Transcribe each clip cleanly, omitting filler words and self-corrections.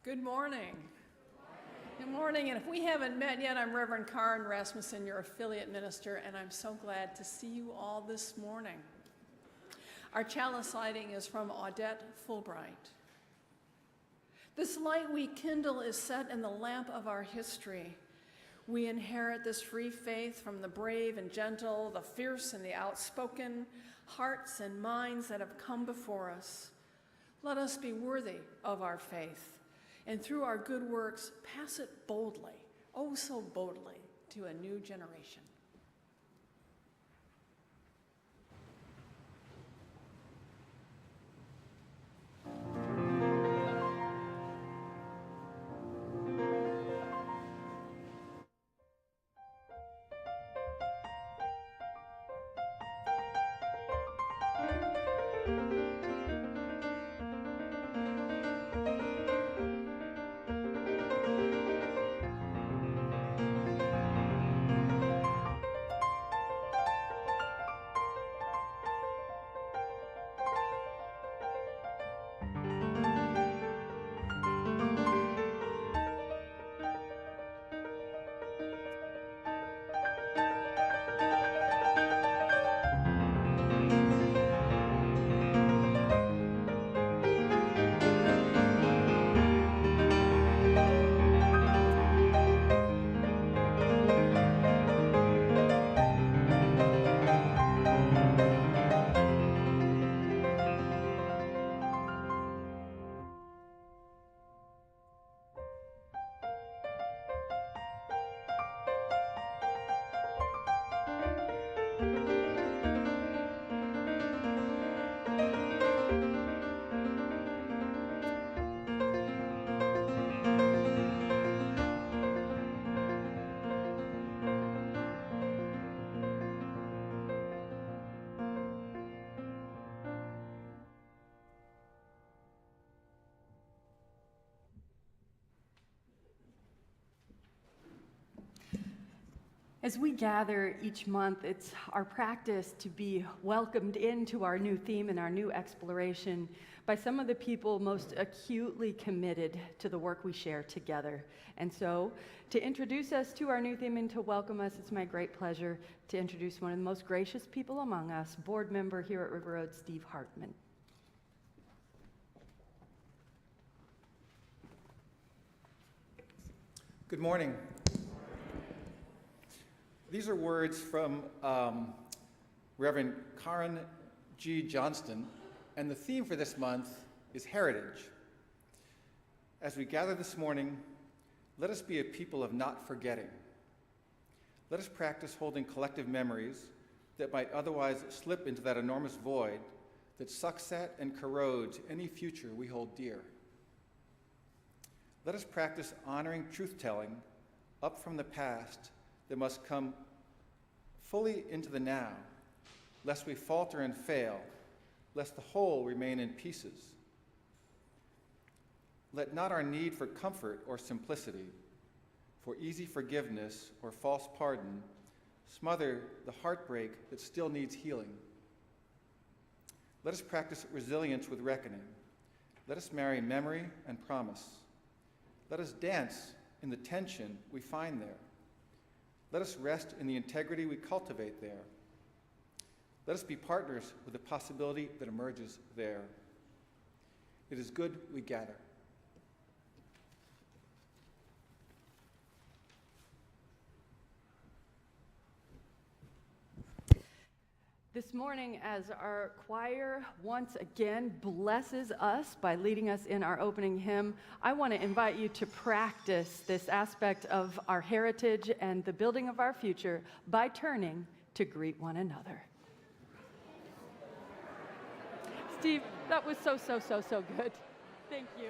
Good morning. Good morning, and if we haven't met yet, I'm Reverend Karen Rasmussen, your affiliate minister, and I'm so glad to see you all this morning. Our chalice lighting is from Audette Fulbright. This light we kindle is set in the lamp of our history. We inherit this free faith from the brave and gentle, the fierce and the outspoken, hearts and minds that have come before us. Let us be worthy of our faith, and through our good works, pass it boldly, oh so boldly, to a new generation. As we gather each month, it's our practice to be welcomed into our new theme and our new exploration by some of the people most acutely committed to the work we share together. And so, to introduce us to our new theme and to welcome us, it's my great pleasure to introduce one of the most gracious people among us, board member here at River Road, Steve Hartman. Good morning. These are words from Reverend Karen G. Johnston, and the theme for this month is heritage. As we gather this morning, let us be a people of not forgetting. Let us practice holding collective memories that might otherwise slip into that enormous void that sucks at and corrodes any future we hold dear. Let us practice honoring truth-telling up from the past that must come fully into the now, lest we falter and fail, lest the whole remain in pieces. Let not our need for comfort or simplicity, for easy forgiveness or false pardon, smother the heartbreak that still needs healing. Let us practice resilience with reckoning. Let us marry memory and promise. Let us dance in the tension we find there. Let us rest in the integrity we cultivate there. Let us be partners with the possibility that emerges there. It is good we gather. This morning, as our choir once again blesses us by leading us in our opening hymn, I want to invite you to practice this aspect of our heritage and the building of our future by turning to greet one another. Steve, that was so good. Thank you.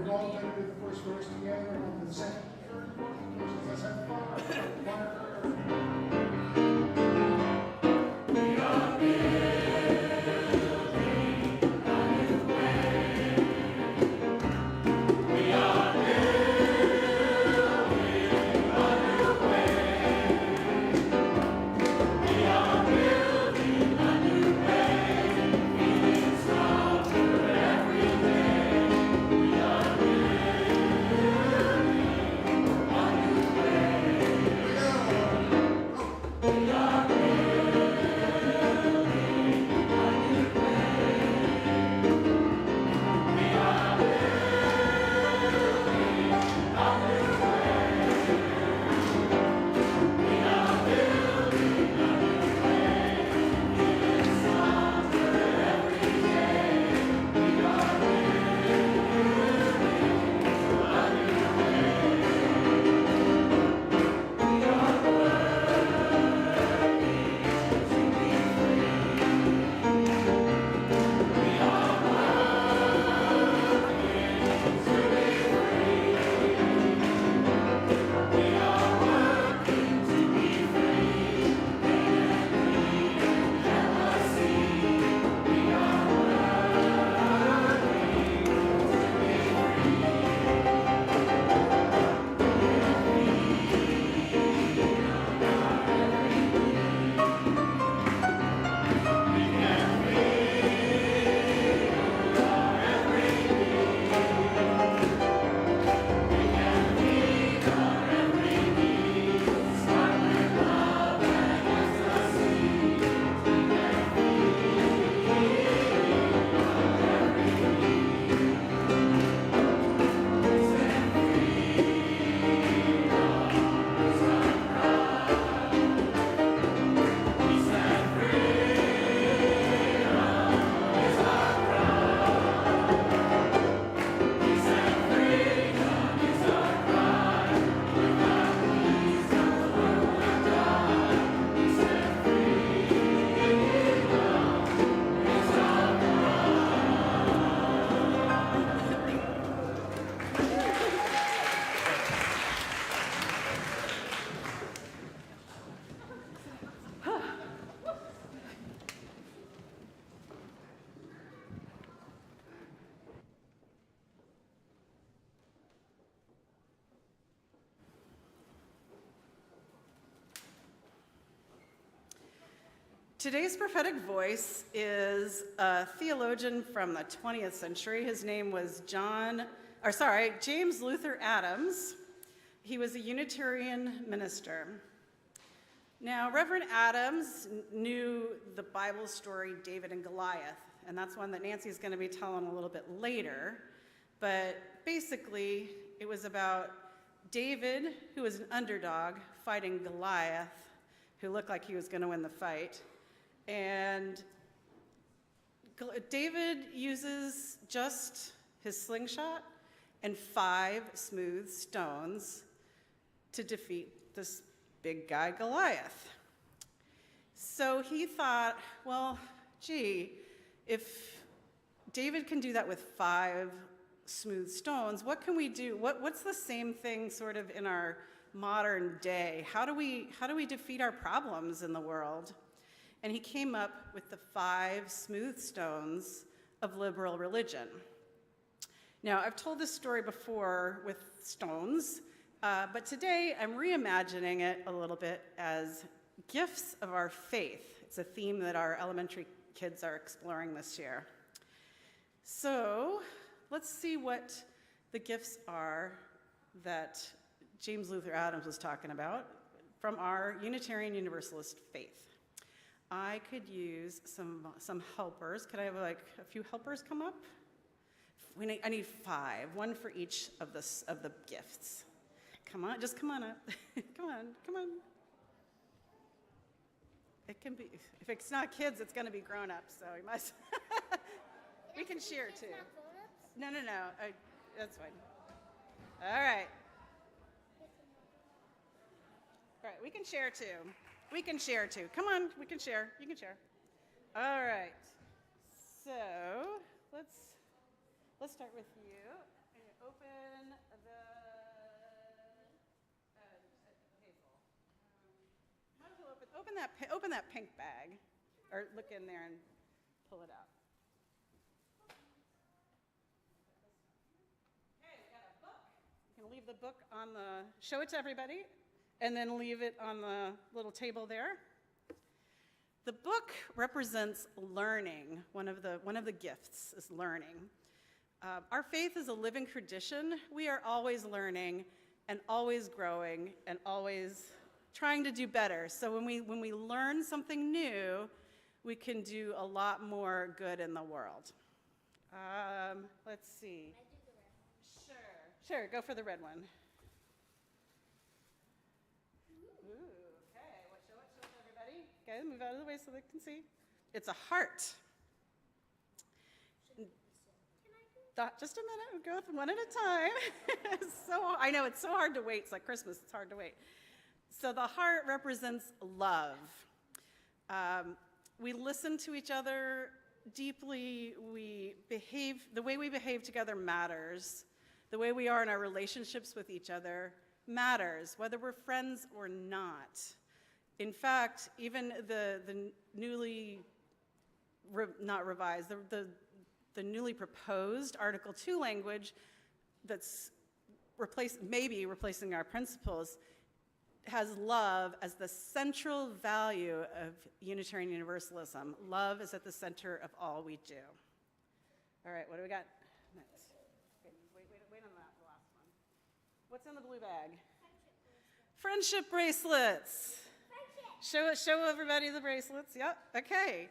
we're all going to do the first verse together, and we'll do the second, third, fourth verses. Let's have fun. Today's prophetic voice is a theologian from the 20th century. His name was James Luther Adams. He was a Unitarian minister. Now, Reverend Adams knew the Bible story David and Goliath, and that's one that Nancy's going to be telling a little bit later. But basically, it was about David, who was an underdog, fighting Goliath, who looked like he was going to win the fight. And David uses just his slingshot and 5 smooth stones to defeat this big guy Goliath. So he thought, well, gee, if David can do that with 5 smooth stones, what can we do? What's the same thing sort of in our modern day? How do we defeat our problems in the world? And he came up with the 5 smooth stones of liberal religion. Now, I've told this story before with stones, but today I'm reimagining it a little bit as gifts of our faith. It's a theme that our elementary kids are exploring this year. So let's see what the gifts are that James Luther Adams was talking about from our Unitarian Universalist faith. I could use some helpers. Could I have like a few helpers come up? I need 5, 1 for each of the gifts. Come on, just come on up. Come on. It can be, if it's not kids, it's going to be grown-ups, so we must. We can share too. No. That's fine. All right. All right, we can share too. Come on, we can share. You can share. All right. So let's start with you. And you open open that pink bag, or look in there and pull it out. Okay, we got a book. You can leave the book on show it to everybody, and then leave it on the little table there. The book represents learning. One of the gifts is learning. Our faith is a living tradition. We are always learning and always growing and always trying to do better. So when we learn something new, we can do a lot more good in the world. Let's see. Sure, go for the red one. Ooh, okay, show it to everybody. Okay, move out of the way so they can see. It's a heart. Just a minute, we'll go one at a time. I know it's so hard to wait. It's like Christmas, it's hard to wait. So the heart represents love. We listen to each other deeply. The way we behave together matters. The way we are in our relationships with each other matters, whether we're friends or not. In fact, even the newly, not revised, the newly proposed Article 2 language that's maybe replacing our principles has love as the central value of Unitarian Universalism. Love is at the center of all we do. All right, what do we got next? Okay, wait on that, the last one. What's in the blue bag? Friendship bracelets. Show everybody the bracelets. Yep, okay.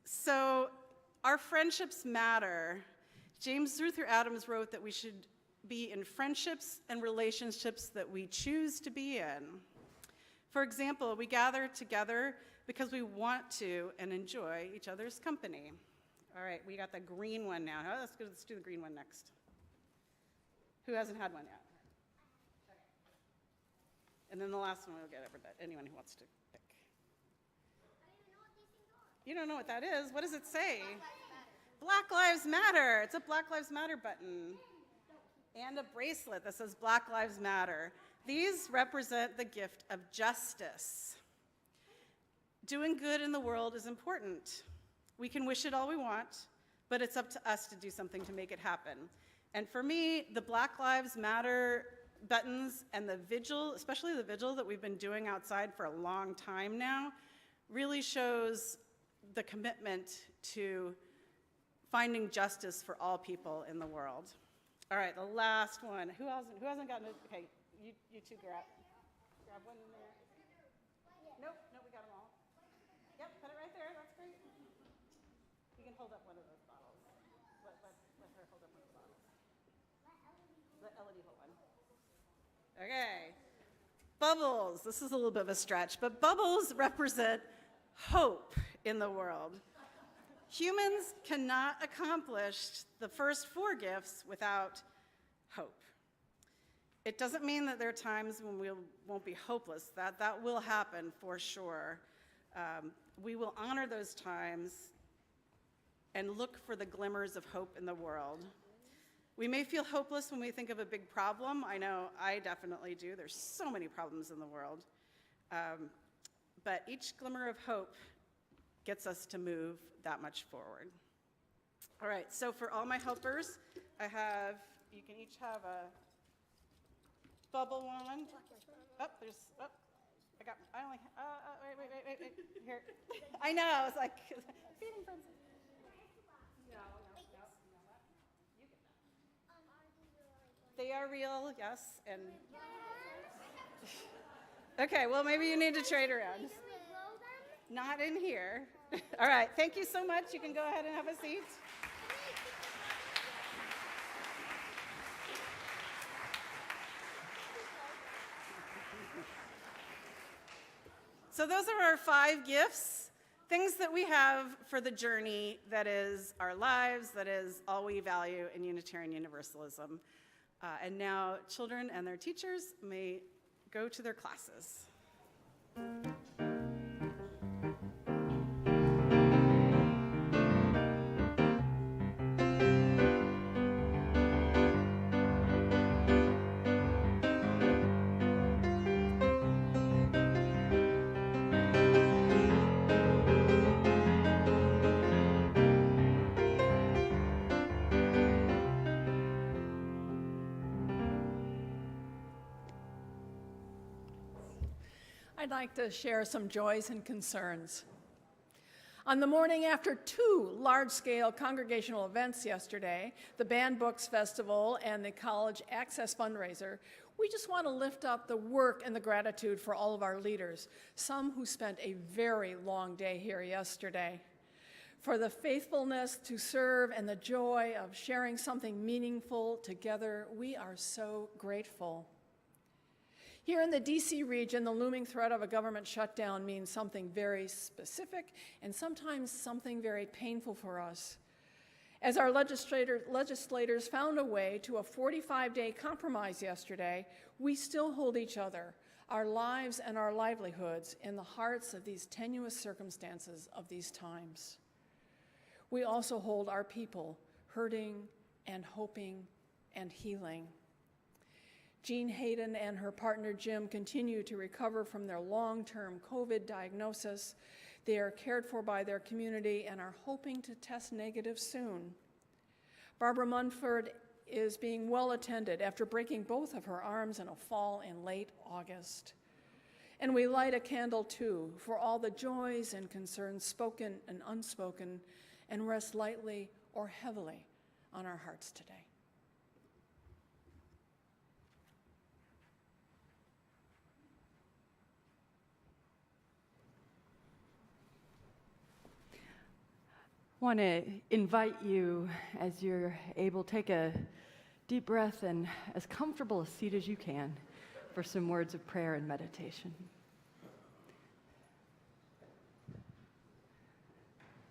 So our friendships matter. James Luther Adams wrote that we should be in friendships and relationships that we choose to be in. For example, we gather together because we want to and enjoy each other's company. All right, we got the green one now. Let's do the green one next. Who hasn't had one yet? Okay. And then the last one we'll get anyone who wants to pick. You don't know what that is? What does it say? Black Lives Matter. It's a Black Lives Matter button. And a bracelet that says Black Lives Matter. These represent the gift of justice. Doing good in the world is important. We can wish it all we want, but it's up to us to do something to make it happen. And for me, the Black Lives Matter buttons and the vigil, especially the vigil that we've been doing outside for a long time now, really shows the commitment to finding justice for all people in the world. All right, the last one. Who hasn't gotten it? Okay, you two grab one in there. Nope, we got them all. Yep, put it right there. That's great. You can hold up one of those bottles. Let her hold up one of the bottles. Let Elodie hold one. Okay. Bubbles. This is a little bit of a stretch, but bubbles represent hope in the world. Humans cannot accomplish the first 4 gifts without hope. It doesn't mean that there are times when we won't be hopeless. That will happen for sure. We will honor those times and look for the glimmers of hope in the world. We may feel hopeless when we think of a big problem. I know I definitely do. There's so many problems in the world. But each glimmer of hope gets us to move that much forward. All right, so for all my helpers, you can each have a bubble one. Wait, here. I know, it's like, feeding frenzy. No. You get that. They are real, yes, and. Okay, well, maybe you need to trade around. Not in here. All right, thank you so much. You can go ahead and have a seat. So those are our 5 gifts, things that we have for the journey that is our lives, that is all we value in Unitarian Universalism. And now children and their teachers may go to their classes. I'd like to share some joys and concerns. On the morning after two large-scale congregational events yesterday, the Band Books Festival and the College Access Fundraiser, we just want to lift up the work and the gratitude for all of our leaders, some who spent a very long day here yesterday, for the faithfulness to serve and the joy of sharing something meaningful together. We are so grateful. Here in the DC region, the looming threat of a government shutdown means something very specific and sometimes something very painful for us. As our legislators found a way to a 45-day compromise yesterday, we still hold each other, our lives and our livelihoods in the hearts of these tenuous circumstances of these times. We also hold our people hurting and hoping and healing. Jean Hayden and her partner Jim continue to recover from their long-term COVID diagnosis. They are cared for by their community and are hoping to test negative soon. Barbara Munford is being well attended after breaking both of her arms in a fall in late August. And we light a candle too for all the joys and concerns spoken and unspoken, and rest lightly or heavily on our hearts today. I want to invite you, as you're able, take a deep breath and as comfortable a seat as you can for some words of prayer and meditation.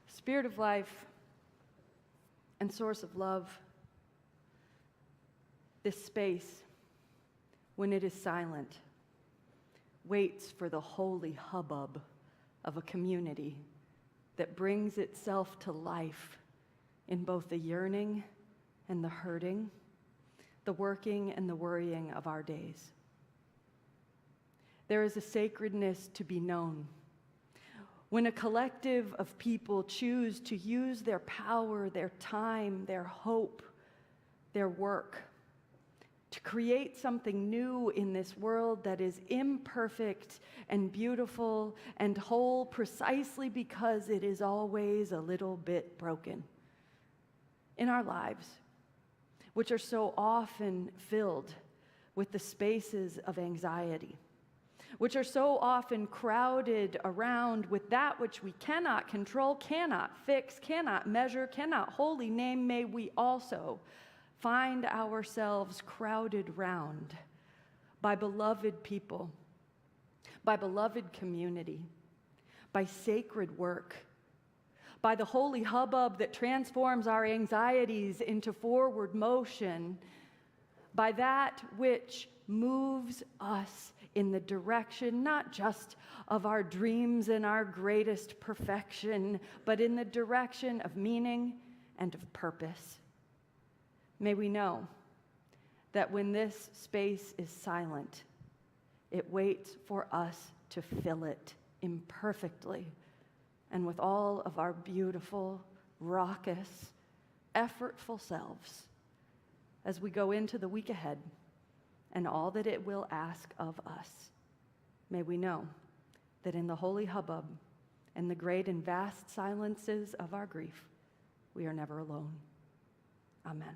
Spirit of life and source of love, this space, when it is silent, waits for the holy hubbub of a community that brings itself to life in both the yearning and the hurting, the working and the worrying of our days. There is a sacredness to be known. When a collective of people choose to use their power, their time, their hope, their work, to create something new in this world that is imperfect and beautiful and whole precisely because it is always a little bit broken. In our lives, which are so often filled with the spaces of anxiety, which are so often crowded around with that which we cannot control, cannot fix, cannot measure, cannot wholly name, may we also find ourselves crowded round by beloved people, by beloved community, by sacred work, by the holy hubbub that transforms our anxieties into forward motion, by that which moves us in the direction not just of our dreams and our greatest perfection, but in the direction of meaning and of purpose. May we know that when this space is silent, it waits for us to fill it imperfectly and with all of our beautiful, raucous, effortful selves as we go into the week ahead and all that it will ask of us. May we know that in the holy hubbub and the great and vast silences of our grief, we are never alone. Amen.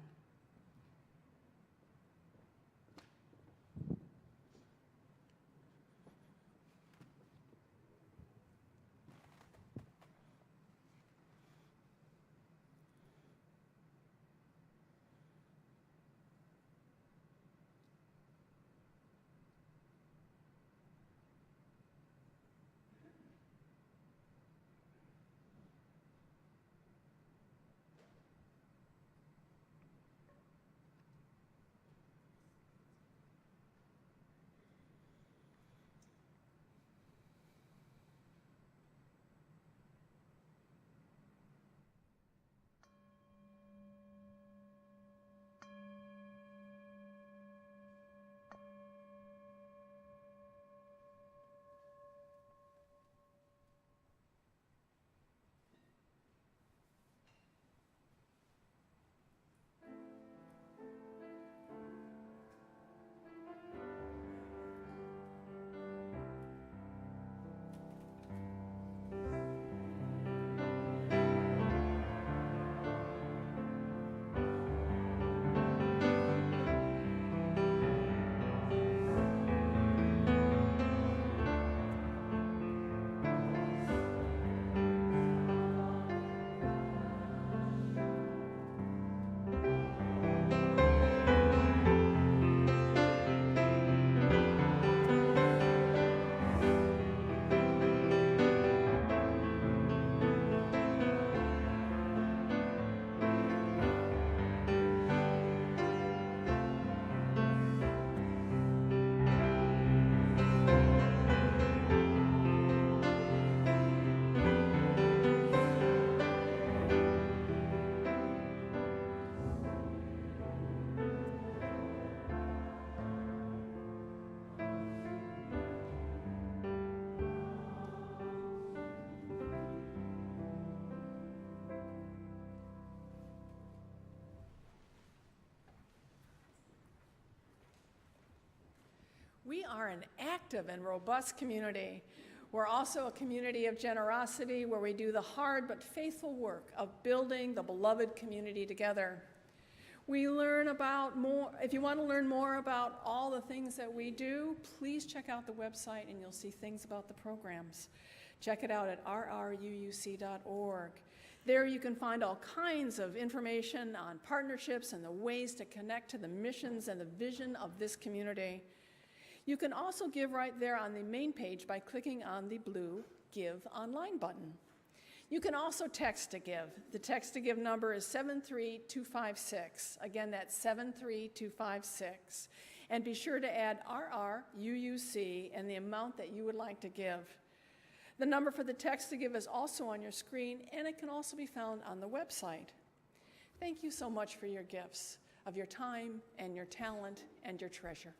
We are an active and robust community. We're also a community of generosity where we do the hard but faithful work of building the beloved community together. We learn about more. If you want to learn more about all the things that we do, please check out the website and you'll see things about the programs. Check it out at rruuc.org. There you can find all kinds of information on partnerships and the ways to connect to the missions and the vision of this community. You can also give right there on the main page by clicking on the blue Give Online button. You can also text to give. The text to give number is 73256. Again, that's 73256. And be sure to add RRUUC and the amount that you would like to give. The number for the text to give is also on your screen, and it can also be found on the website. Thank you so much for your gifts of your time and your talent and your treasure.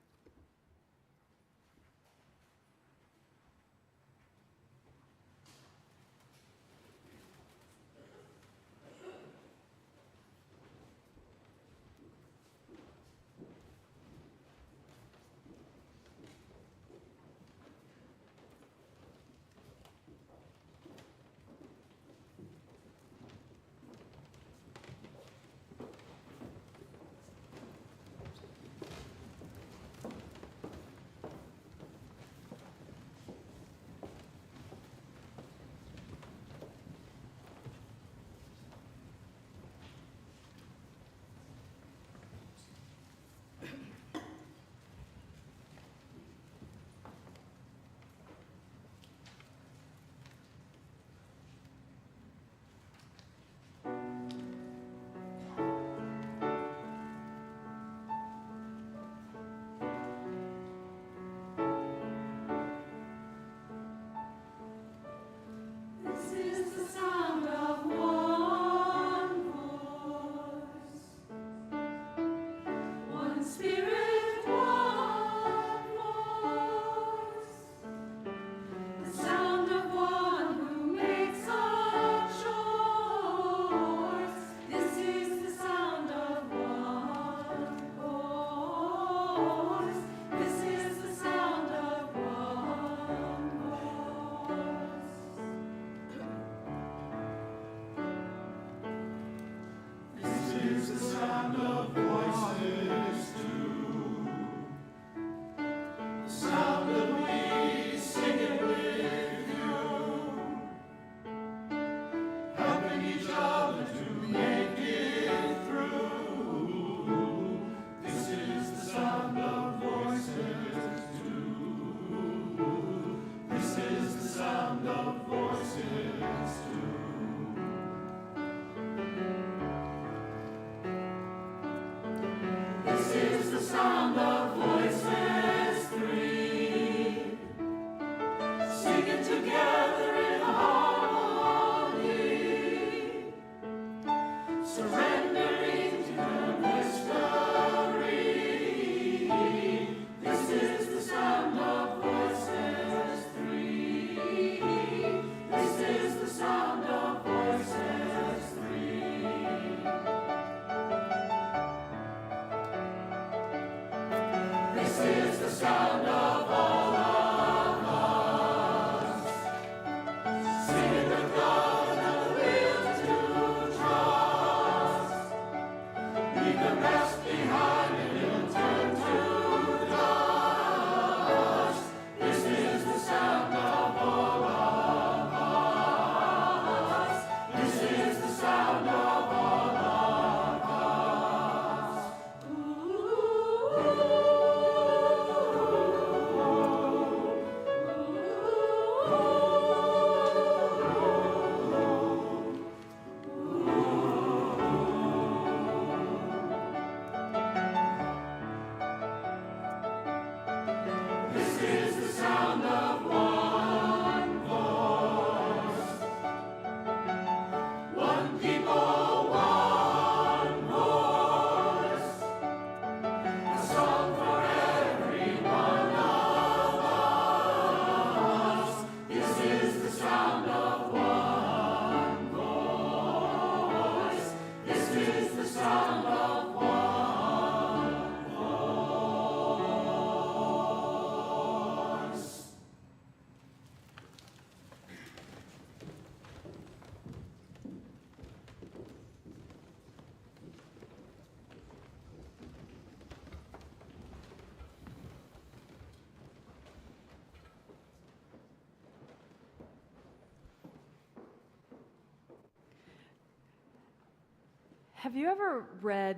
Have you ever read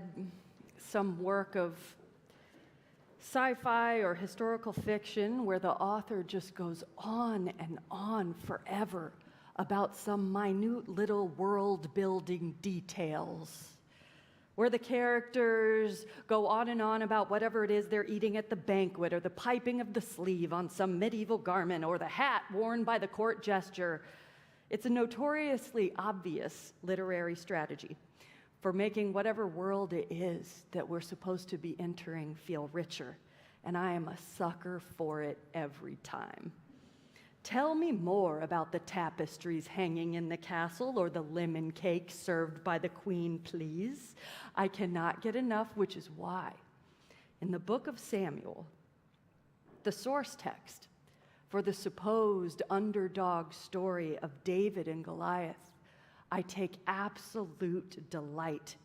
some work of sci-fi or historical fiction where the author just goes on and on forever about some minute little world-building details, where the characters go on and on about whatever it is they're eating at the banquet, or the piping of the sleeve on some medieval garment, or the hat worn by the court jester? It's a notoriously obvious literary strategy for making whatever world it is that we're supposed to be entering feel richer, and I am a sucker for it every time. Tell me more about the tapestries hanging in the castle or the lemon cake served by the queen, please. I cannot get enough, which is why, in the book of Samuel, the source text for the supposed underdog story of David and Goliath, I take absolute delight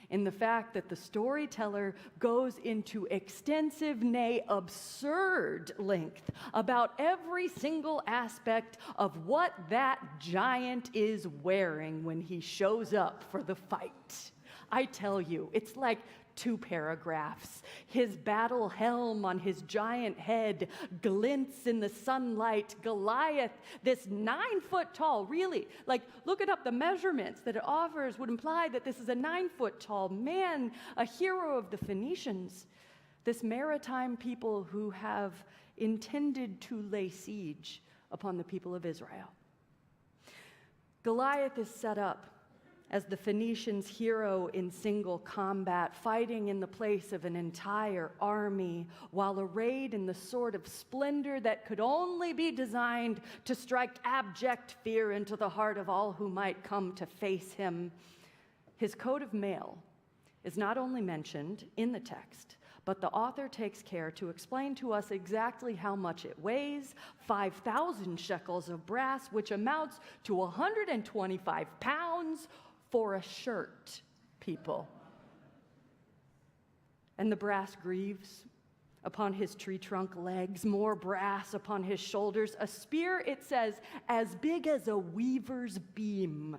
in the fact that the storyteller goes into extensive, nay, absurd length about every single aspect of what that giant is wearing when he shows up for the fight. I tell you, it's like 2 paragraphs. His battle helm on his giant head glints in the sunlight. Goliath, this 9 foot tall, really, like, look it up, the measurements that it offers would imply that this is a 9 foot tall man, a hero of the Phoenicians, this maritime people who have intended to lay siege upon the people of Israel. Goliath is set up as the Phoenicians' hero in single combat, fighting in the place of an entire army, while arrayed in the sort of splendor that could only be designed to strike abject fear into the heart of all who might come to face him. His coat of mail is not only mentioned in the text, but the author takes care to explain to us exactly how much it weighs: 5,000 shekels of brass, which amounts to 125 pounds, for a shirt, people. And the brass greaves upon his tree trunk legs, more brass upon his shoulders, a spear, it says, as big as a weaver's beam,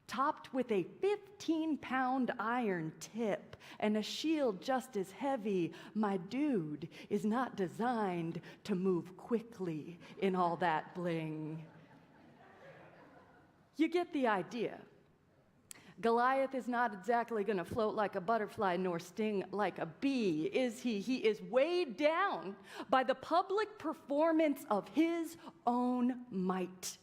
topped with a 15-pound iron tip, and a shield just as heavy. My dude is not designed to move quickly in all that bling. You get the idea. Goliath is not exactly going to float like a butterfly nor sting like a bee, is he? He is weighed down by the public performance of his own might.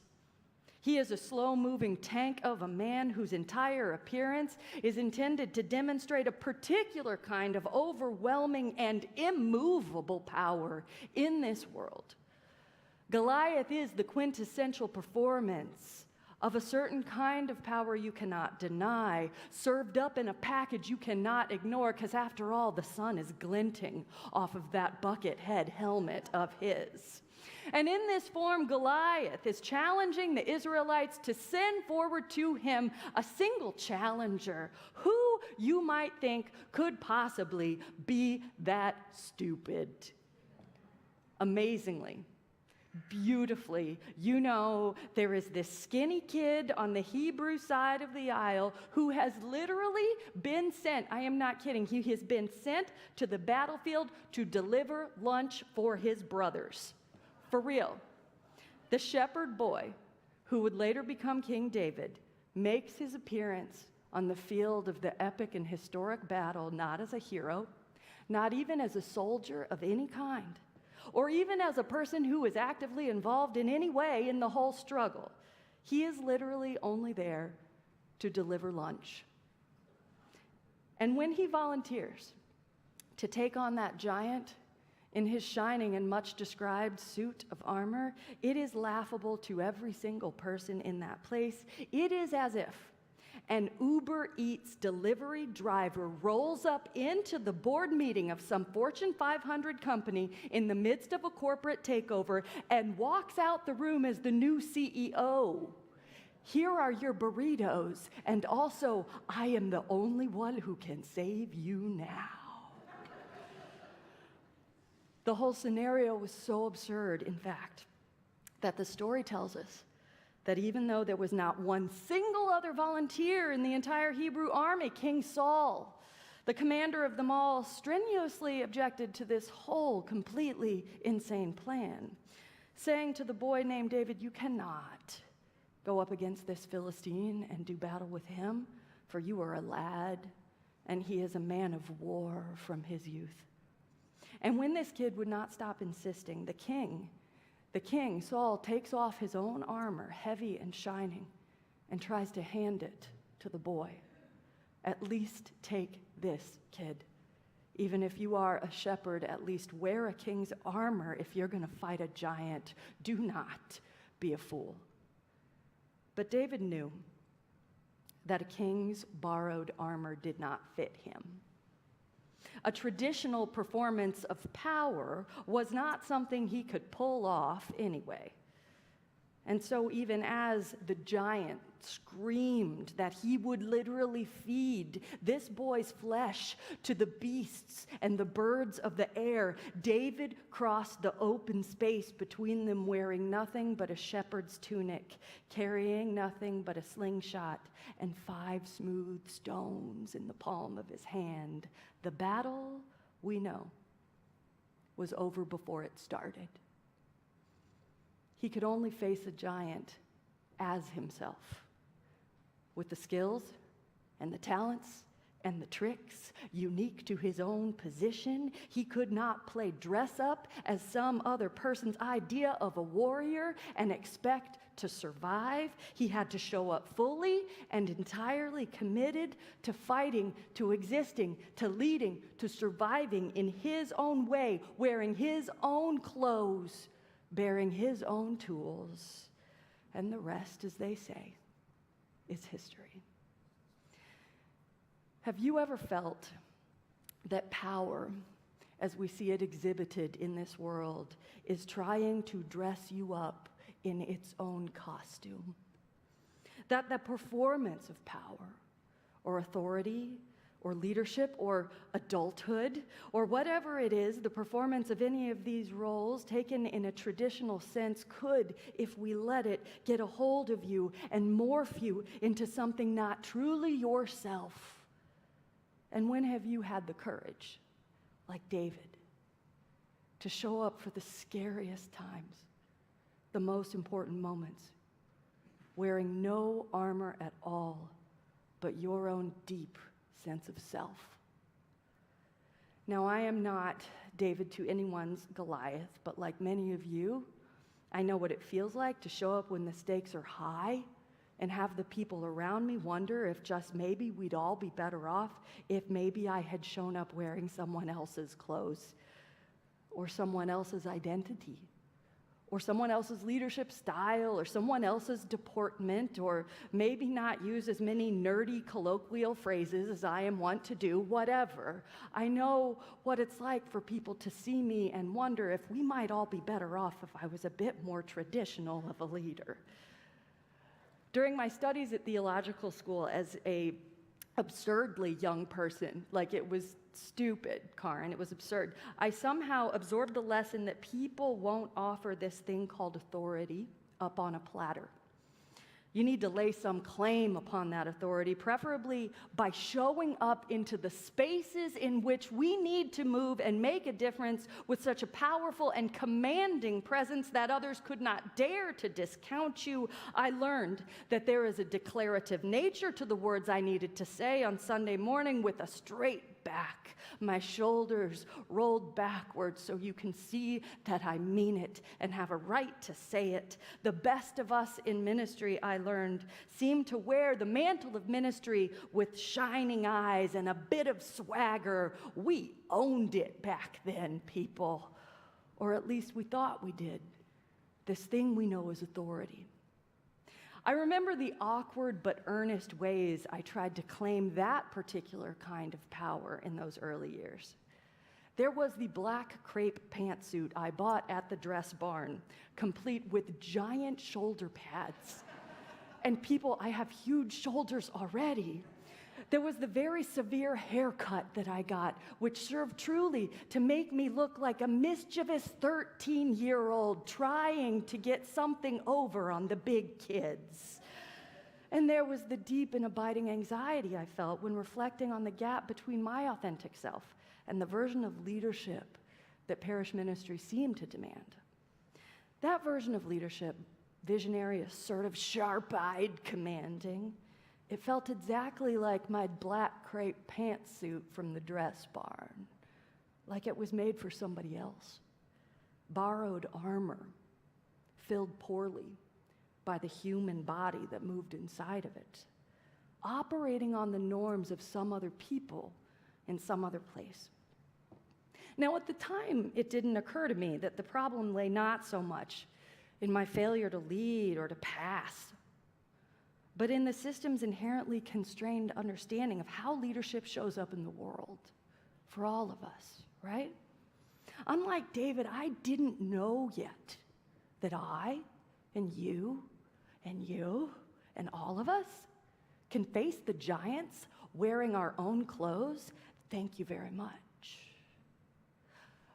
He is a slow-moving tank of a man whose entire appearance is intended to demonstrate a particular kind of overwhelming and immovable power in this world. Goliath is the quintessential performance of a certain kind of power you cannot deny, served up in a package you cannot ignore, because after all, the sun is glinting off of that bucket head helmet of his. And in this form, Goliath is challenging the Israelites to send forward to him a single challenger who you might think could possibly be that stupid. Amazingly, beautifully, you know, there is this skinny kid on the Hebrew side of the aisle who has literally been sent, I am not kidding, he has been sent to the battlefield to deliver lunch for his brothers. For real. The shepherd boy, who would later become King David, makes his appearance on the field of the epic and historic battle not as a hero, not even as a soldier of any kind, or even as a person who is actively involved in any way in the whole struggle. He is literally only there to deliver lunch. And when he volunteers to take on that giant in his shining and much described suit of armor, it is laughable to every single person in that place. It is as if an Uber Eats delivery driver rolls up into the board meeting of some Fortune 500 company in the midst of a corporate takeover and walks out the room as the new CEO. Here are your burritos, and also, I am the only one who can save you now. The whole scenario was so absurd, in fact, that the story tells us that even though there was not one single other volunteer in the entire Hebrew army, King Saul, the commander of them all, strenuously objected to this whole completely insane plan, saying to the boy named David, "You cannot go up against this Philistine and do battle with him, for you are a lad, and he is a man of war from his youth." And when this kid would not stop insisting, the king, Saul, takes off his own armor, heavy and shining, and tries to hand it to the boy. "At least take this, kid. Even if you are a shepherd, at least wear a king's armor if you're going to fight a giant. Do not be a fool." But David knew that a king's borrowed armor did not fit him. A traditional performance of power was not something he could pull off anyway. And so even as the giant screamed that he would literally feed this boy's flesh to the beasts and the birds of the air, David crossed the open space between them wearing nothing but a shepherd's tunic, carrying nothing but a slingshot and 5 smooth stones in the palm of his hand. The battle, we know, was over before it started. He could only face a giant as himself, with the skills and the talents and the tricks unique to his own position. He could not play dress up as some other person's idea of a warrior and expect to survive. He had to show up fully and entirely committed to fighting, to existing, to leading, to surviving in his own way, wearing his own clothes, bearing his own tools, and the rest, as they say, is history. Have you ever felt that power, as we see it exhibited in this world, is trying to dress you up in its own costume? That the performance of power or authority or leadership or adulthood or whatever it is, the performance of any of these roles taken in a traditional sense could, if we let it, get a hold of you and morph you into something not truly yourself. And when have you had the courage, like David, to show up for the scariest times, the most important moments, wearing no armor at all, but your own deep sense of self? Now, I am not David to anyone's Goliath, but like many of you, I know what it feels like to show up when the stakes are high and have the people around me wonder if just maybe we'd all be better off if maybe I had shown up wearing someone else's clothes or someone else's identity or someone else's leadership style or someone else's deportment, or maybe not use as many nerdy colloquial phrases as I am wont to do, whatever. I know what it's like for people to see me and wonder if we might all be better off if I was a bit more traditional of a leader. During my studies at theological school as a absurdly young person, like it was stupid, Karin, it was absurd, I somehow absorbed the lesson that people won't offer this thing called authority up on a platter. You need to lay some claim upon that authority, preferably by showing up into the spaces in which we need to move and make a difference with such a powerful and commanding presence that others could not dare to discount you. I learned that there is a declarative nature to the words I needed to say on Sunday morning with a straight back, my shoulders rolled backwards so you can see that I mean it and have a right to say it. The best of us in ministry, I learned, seem to wear the mantle of ministry with shining eyes and a bit of swagger. We owned it back then, people. Or at least we thought we did. This thing we know as authority. I remember the awkward but earnest ways I tried to claim that particular kind of power in those early years. There was the black crepe pantsuit I bought at the dress barn, complete with giant shoulder pads. And people, I have huge shoulders already. There was the very severe haircut that I got, which served truly to make me look like a mischievous 13-year-old trying to get something over on the big kids. And there was the deep and abiding anxiety I felt when reflecting on the gap between my authentic self and the version of leadership that parish ministry seemed to demand. That version of leadership, visionary, assertive, sharp-eyed, commanding, it felt exactly like my black crepe pantsuit from the dress barn, like it was made for somebody else. Borrowed armor, filled poorly by the human body that moved inside of it, operating on the norms of some other people in some other place. Now, at the time, it didn't occur to me that the problem lay not so much in my failure to lead or to pass, but in the system's inherently constrained understanding of how leadership shows up in the world for all of us, right? Unlike David, I didn't know yet that I and you and all of us can face the giants wearing our own clothes. Thank you very much.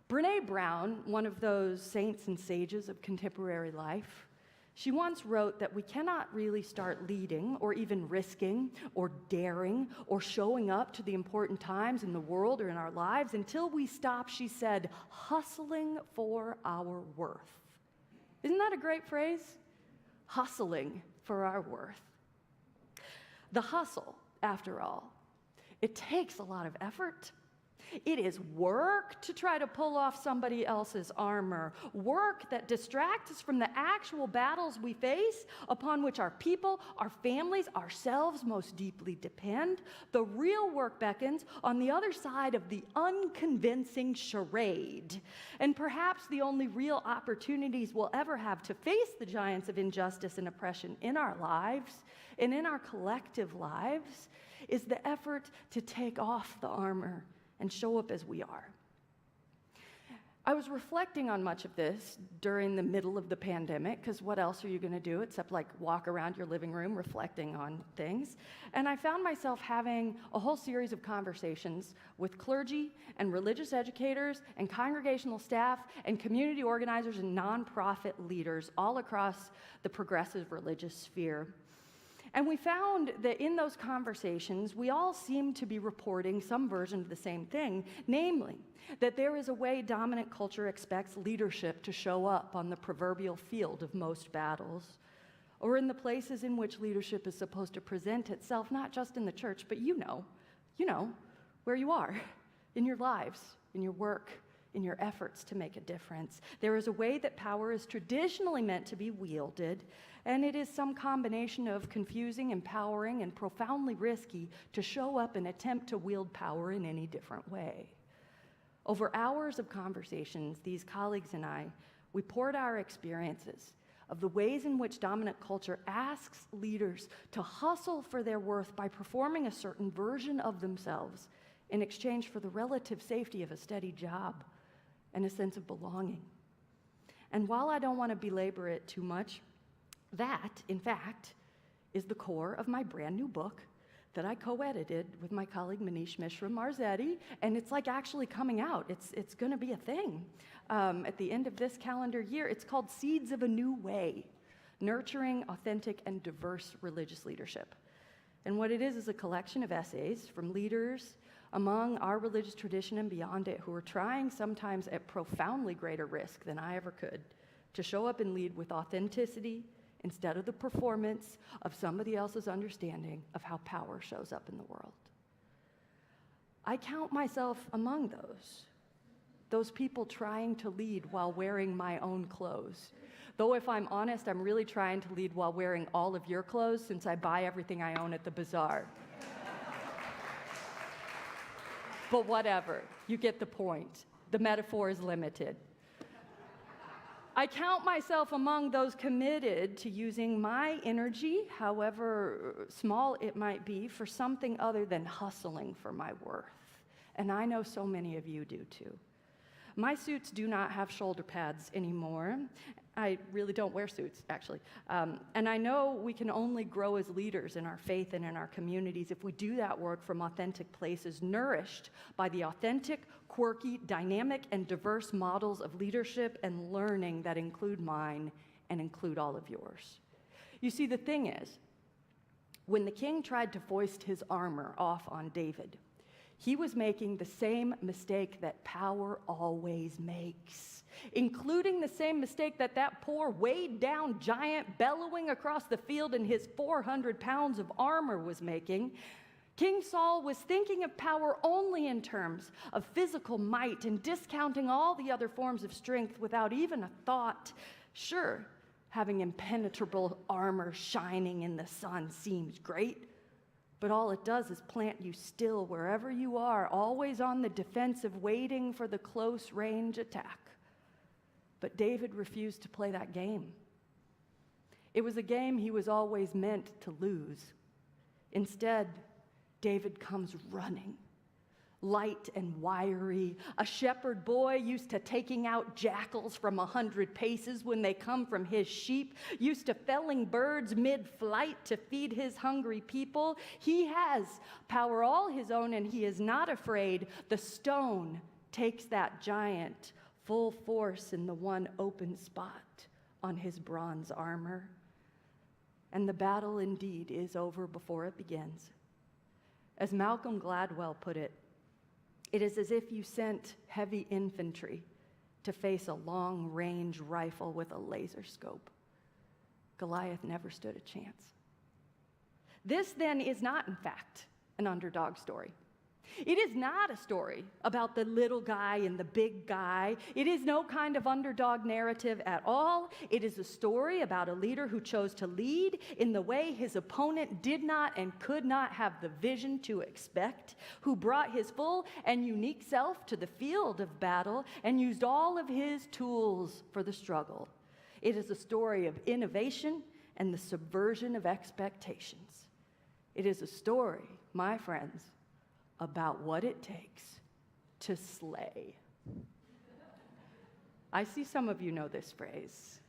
Brené Brown, one of those saints and sages of contemporary life, she once wrote that we cannot really start leading or even risking or daring or showing up to the important times in the world or in our lives until we stop, she said, hustling for our worth. Isn't that a great phrase? Hustling for our worth. The hustle, after all, it takes a lot of effort. It is work to try to pull off somebody else's armor, work that distracts us from the actual battles we face, upon which our people, our families, ourselves most deeply depend. The real work beckons on the other side of the unconvincing charade. And perhaps the only real opportunities we'll ever have to face the giants of injustice and oppression in our lives and in our collective lives is the effort to take off the armor and show up as we are. I was reflecting on much of this during the middle of the pandemic, because what else are you going to do except like walk around your living room reflecting on things? And I found myself having a whole series of conversations with clergy and religious educators and congregational staff and community organizers and nonprofit leaders all across the progressive religious sphere. And we found that in those conversations, we all seem to be reporting some version of the same thing, namely, that there is a way dominant culture expects leadership to show up on the proverbial field of most battles, or in the places in which leadership is supposed to present itself, not just in the church, but you know, where you are, in your lives, in your work, in your efforts to make a difference. There is a way that power is traditionally meant to be wielded, and it is some combination of confusing, empowering, and profoundly risky to show up and attempt to wield power in any different way. Over hours of conversations, these colleagues and I, we poured our experiences of the ways in which dominant culture asks leaders to hustle for their worth by performing a certain version of themselves in exchange for the relative safety of a steady job and a sense of belonging. And while I don't want to belabor it too much, that, in fact, is the core of my brand new book that I co-edited with my colleague Manish Mishra Marzetti, and it's like actually coming out. It's going to be a thing at the end of this calendar year. It's called Seeds of a New Way, Nurturing Authentic and Diverse Religious Leadership. And what it is a collection of essays from leaders among our religious tradition and beyond it who are trying, sometimes at profoundly greater risk than I ever could, to show up and lead with authenticity instead of the performance of somebody else's understanding of how power shows up in the world. I count myself among those people trying to lead while wearing my own clothes. Though if I'm honest, I'm really trying to lead while wearing all of your clothes since I buy everything I own at the bazaar. But whatever, you get the point. The metaphor is limited. I count myself among those committed to using my energy, however small it might be, for something other than hustling for my worth. And I know so many of you do too. My suits do not have shoulder pads anymore, I really don't wear suits, actually. And I know we can only grow as leaders in our faith and in our communities if we do that work from authentic places, nourished by the authentic, quirky, dynamic, and diverse models of leadership and learning that include mine and include all of yours. You see, the thing is, when the king tried to foist his armor off on David, he was making the same mistake that power always makes, including the same mistake that poor, weighed-down giant bellowing across the field in his 400 pounds of armor was making. King Saul was thinking of power only in terms of physical might and discounting all the other forms of strength without even a thought. Sure, having impenetrable armor shining in the sun seems great, but all it does is plant you still wherever you are, always on the defensive, waiting for the close-range attack. But David refused to play that game. It was a game he was always meant to lose. Instead, David comes running, light and wiry, a shepherd boy used to taking out jackals from 100 paces when they come from his sheep, used to felling birds mid-flight to feed his hungry people. He has power all his own, and he is not afraid. The stone takes that giant full force in the one open spot on his bronze armor. And the battle indeed is over before it begins. As Malcolm Gladwell put it, it is as if you sent heavy infantry to face a long-range rifle with a laser scope. Goliath never stood a chance. This, then, is not, in fact, an underdog story. It is not a story about the little guy and the big guy. It is no kind of underdog narrative at all. It is a story about a leader who chose to lead in the way his opponent did not and could not have the vision to expect, who brought his full and unique self to the field of battle and used all of his tools for the struggle. It is a story of innovation and the subversion of expectations. It is a story, my friends, about what it takes to slay. I see some of you know this phrase.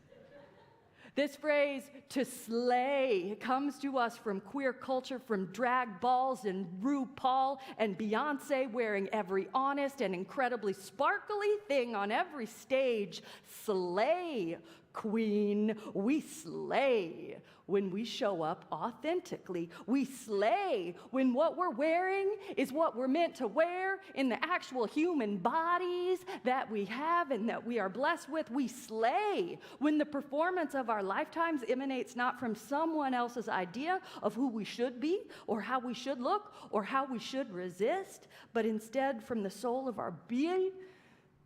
This phrase, to slay, comes to us from queer culture, from drag balls and RuPaul and Beyonce wearing every honest and incredibly sparkly thing on every stage. Slay, queen, we slay when we show up authentically. We slay when what we're wearing is what we're meant to wear in the actual human bodies that we have and that we are blessed with. We slay when the performance of our lifetimes emanates not from someone else's idea of who we should be or how we should look or how we should resist, but instead from the soul of our being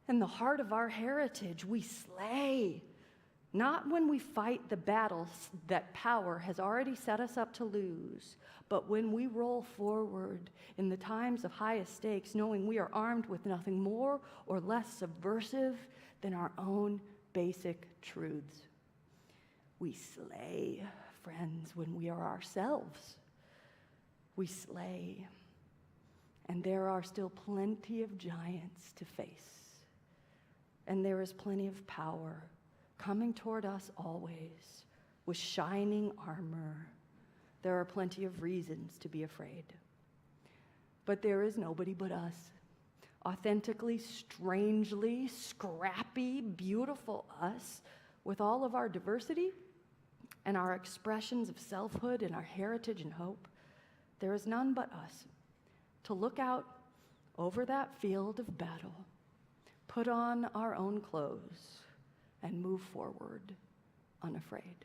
and the heart of our heritage. We slay. Not when we fight the battles that power has already set us up to lose, but when we roll forward in the times of highest stakes, knowing we are armed with nothing more or less subversive than our own basic truths. We slay, friends, when we are ourselves. We slay, and there are still plenty of giants to face, and there is plenty of power coming toward us always with shining armor. There are plenty of reasons to be afraid. But there is nobody but us, authentically, strangely, scrappy, beautiful us, with all of our diversity and our expressions of selfhood and our heritage and hope. There is none but us to look out over that field of battle, put on our own clothes, and move forward unafraid.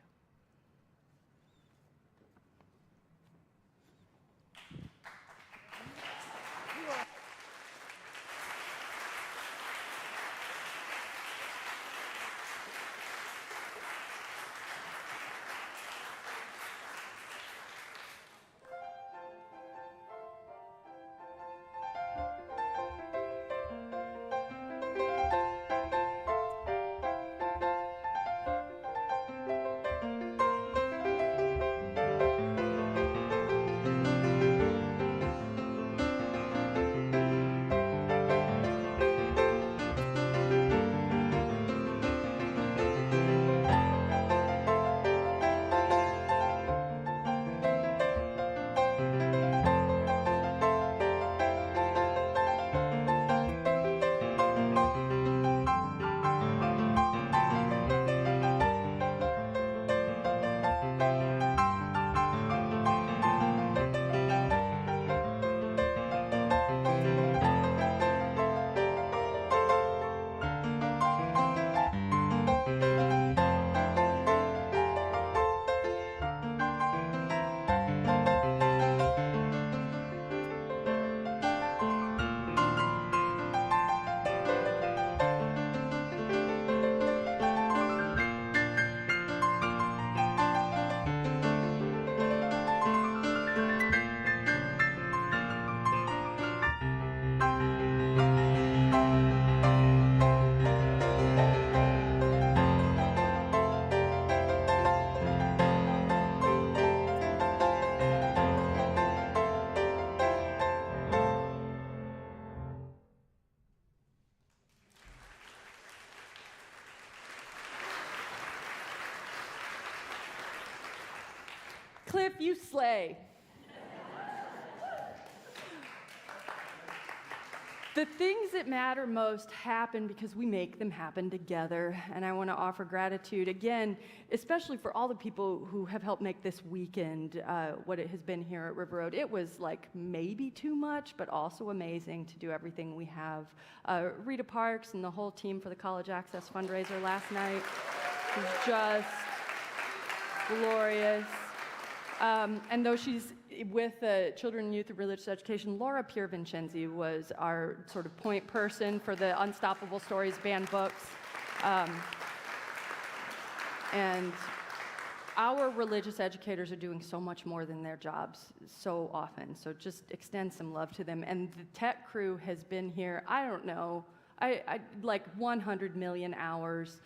Cliff, you slay. The things that matter most happen because we make them happen together. And I want to offer gratitude again, especially for all the people who have helped make this weekend what it has been here at River Road. It was like maybe too much, but also amazing to do everything we have. Rita Parks and the whole team for the College Access fundraiser last night was just glorious. And though she's with Children and Youth and Religious Education, Laura Piervincenzi was our sort of point person for the Unstoppable Stories banned books. And our religious educators are doing so much more than their jobs so often. So just extend some love to them. And the tech crew has been here, I don't know, I like 100 million hours.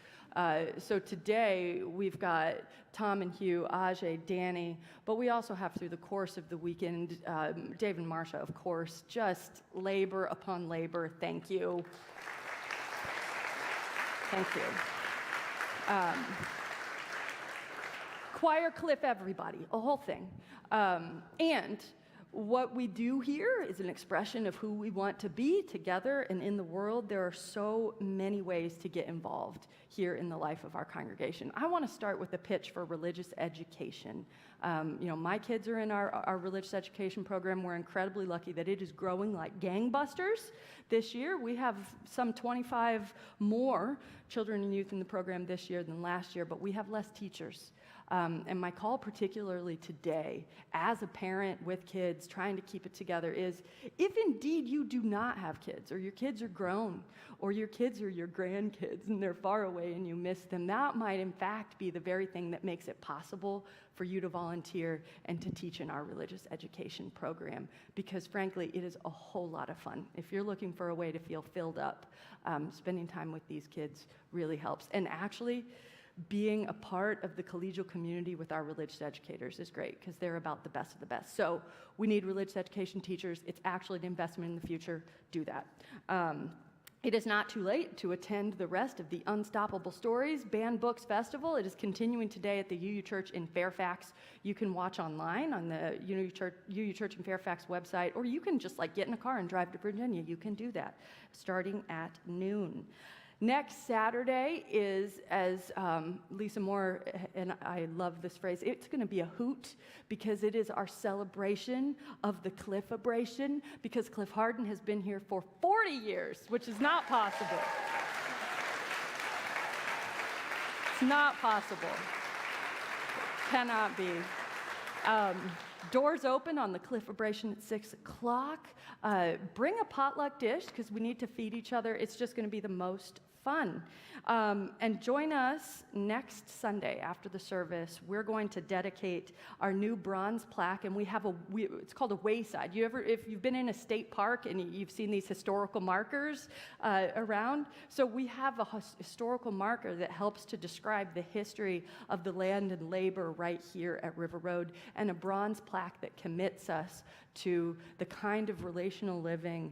So today we've got Tom and Hugh, Ajay, Danny, but we also have through the course of the weekend, Dave and Marcia, of course, just labor upon labor. Thank you. Thank you. Choir Cliff, everybody, a whole thing. And what we do here is an expression of who we want to be together and in the world. There are so many ways to get involved here in the life of our congregation. I want to start with a pitch for religious education. My kids are in our religious education program. We're incredibly lucky that it is growing like gangbusters this year. We have some 25 more children and youth in the program this year than last year, but we have less teachers. And my call particularly today, as a parent with kids trying to keep it together, is if indeed you do not have kids, or your kids are grown, or your kids are your grandkids and they're far away and you miss them, that might in fact be the very thing that makes it possible for you to volunteer and to teach in our religious education program. Because frankly, it is a whole lot of fun. If you're looking for a way to feel filled up, spending time with these kids really helps. And actually, being a part of the collegial community with our religious educators is great because they're about the best of the best. So we need religious education teachers. It's actually an investment in the future. Do that. It is not too late to attend the rest of the Unstoppable Stories Banned Books Festival. It is continuing today at the UU Church in Fairfax. You can watch online on the UU Church in Fairfax website, or you can just get in a car and drive to Virginia. You can do that starting at noon. Next Saturday is, as Lisa Moore, and I love this phrase, it's going to be a hoot because it is our celebration of the Cliff-abration, because Cliff Harden has been here for 40 years, which is not possible. It's not possible. Cannot be. Doors open on the Cliff-abration at 6 o'clock. Bring a potluck dish because we need to feed each other. It's just going to be the most fun. And join us next Sunday after the service. We're going to dedicate our new bronze plaque, and it's called a wayside. If you've been in a state park and you've seen these historical markers around, so we have a historical marker that helps to describe the history of the land and labor right here at River Road, and a bronze plaque that commits us to the kind of relational living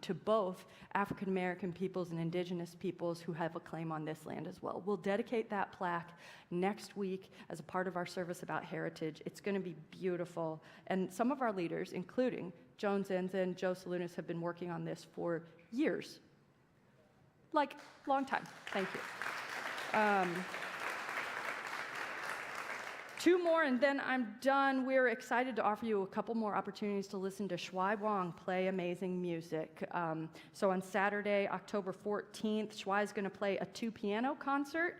to both African American peoples and indigenous peoples who have a claim on this land as well. We'll dedicate that plaque next week as a part of our service about heritage. It's going to be beautiful. And some of our leaders, including Joan Zenza and Joe Salunas, have been working on this for years. Long time. Thank you. Two more, and then I'm done. We're excited to offer you a couple more opportunities to listen to Shuai Wang play amazing music. So on Saturday, October 14th, Shuai is going to play a 2-piano concert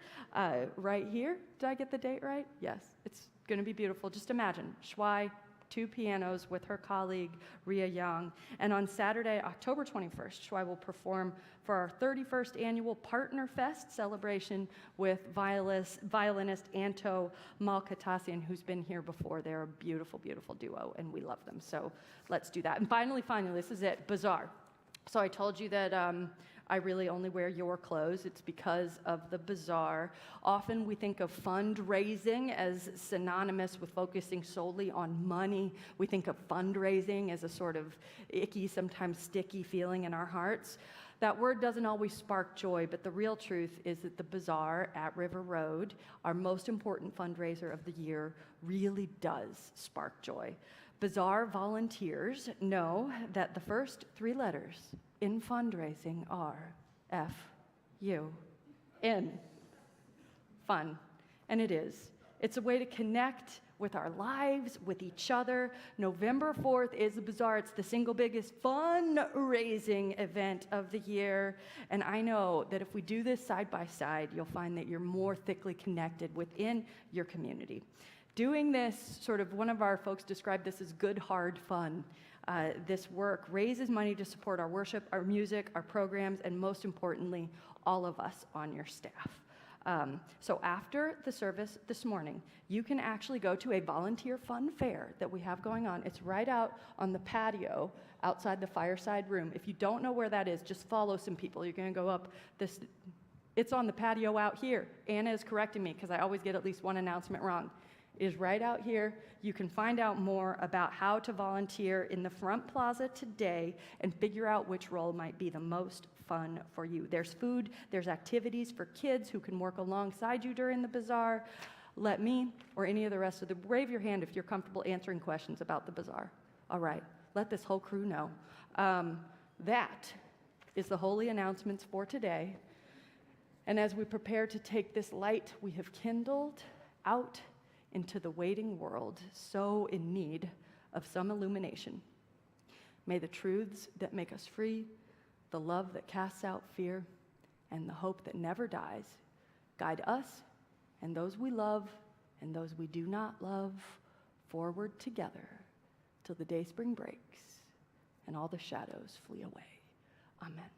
right here. Did I get the date right? Yes. It's going to be beautiful. Just imagine, Shuai, 2 pianos with her colleague, Ria Yang. And on Saturday, October 21st, Shuai will perform for our 31st annual Partner Fest celebration with violinist Anto Malkatassian, who's been here before. They're a beautiful, beautiful duo, and we love them. So let's do that. And finally, this is it, Bazaar. So I told you that I really only wear your clothes. It's because of the bazaar. Often we think of fundraising as synonymous with focusing solely on money. We think of fundraising as a sort of icky, sometimes sticky feeling in our hearts. That word doesn't always spark joy, but the real truth is that the bazaar at River Road, our most important fundraiser of the year, really does spark joy. Bazaar volunteers know that the first 3 letters in fundraising are F-U-N. Fun. And it is. It's a way to connect with our lives, with each other. November 4th is the bazaar. It's the single biggest fundraising event of the year. And I know that if we do this side by side, you'll find that you're more thickly connected within your community. Doing this, one of our folks described this as good, hard fun. This work raises money to support our worship, our music, our programs, and most importantly, all of us on your staff. So after the service this morning, you can actually go to a volunteer fun fair that we have going on. It's right out on the patio outside the fireside room. If you don't know where that is, just follow some people. You're going to go up this. It's on the patio out here. Anna is correcting me because I always get at least one announcement wrong. It is right out here. You can find out more about how to volunteer in the front plaza today and figure out which role might be the most fun for you. There's food, there's activities for kids who can work alongside you during the bazaar. Let me or any of the rest of the, wave your hand if you're comfortable answering questions about the bazaar. All right, let this whole crew know. That is the holy announcements for today. And as we prepare to take this light we have kindled out into the waiting world, so in need of some illumination, may the truths that make us free, the love that casts out fear, and the hope that never dies guide us and those we love and those we do not love forward together till the day spring breaks and all the shadows flee away. Amen.